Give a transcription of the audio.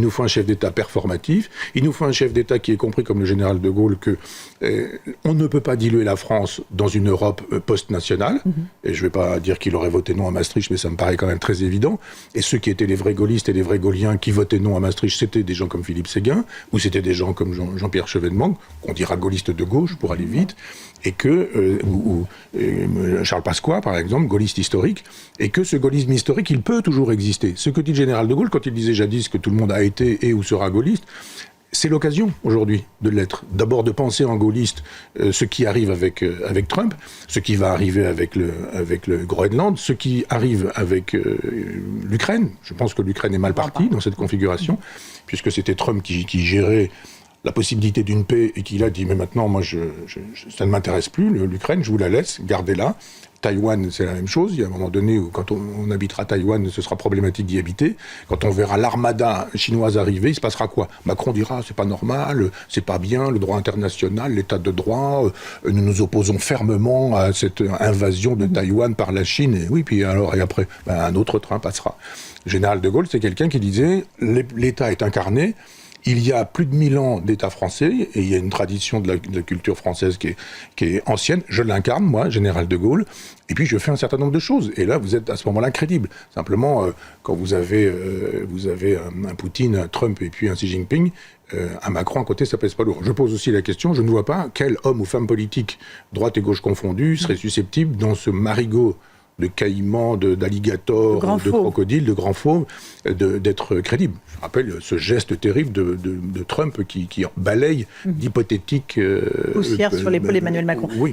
nous faut un chef d'État performatif, il nous faut un chef d'État qui ait compris, comme le général de Gaulle, que on ne peut pas diluer la France dans une Europe post-nationale. Et je ne vais pas dire qu'il aurait voté non à Maastricht, mais ça me paraît quand même très évident. Et ceux qui étaient les vrais gaullistes et les vrais gauliens qui votaient non à Maastricht, c'était des gens comme Philippe Séguin, ou c'était des gens comme Jean-Pierre Chevènement, qu'on dira gaullistes de gauche pour aller vite, et que Charles Pasqua, par exemple, gaulliste historique, et que ce gaullisme historique, il peut toujours exister. Ce que dit le général de Gaulle, quand il disait jadis que tout le monde a été et ou sera gaulliste, c'est l'occasion aujourd'hui de l'être. D'abord de penser en gaulliste ce qui arrive avec Trump, ce qui va arriver avec le Groenland, ce qui arrive avec l'Ukraine. Je pense que l'Ukraine est mal partie dans cette configuration, puisque c'était Trump qui gérait la possibilité d'une paix et qu'il a dit mais maintenant moi ça ne m'intéresse plus, l'Ukraine, je vous la laisse, gardez-la. Taïwan, c'est la même chose. Il y a un moment donné où, quand on habitera Taïwan, ce sera problématique d'y habiter. Quand on verra l'armada chinoise arriver, il se passera quoi? Macron dira, c'est pas normal, c'est pas bien, le droit international, l'état de droit, nous nous opposons fermement à cette invasion de Taïwan par la Chine. Et oui, puis alors, et après, un autre train passera. Le général de Gaulle, c'est quelqu'un qui disait, l'État est incarné. Il y a plus de 1000 ans d'État français, et il y a une tradition de la culture française qui est ancienne. Je l'incarne, moi, général de Gaulle, et puis je fais un certain nombre de choses. Et là, vous êtes à ce moment-là crédible. Simplement, quand vous avez un Poutine, un Trump et puis un Xi Jinping, un Macron à côté, ça pèse pas lourd. Je pose aussi la question, je ne vois pas quel homme ou femme politique, droite et gauche confondus, serait susceptible, dans ce marigot de caïmans, d'alligators, de crocodiles, de grands fauves, d'être crédible. Je rappelle ce geste terrible de Trump qui balaye d'hypothétiques... poussière sur l'épaule d'Emmanuel Macron. Oui.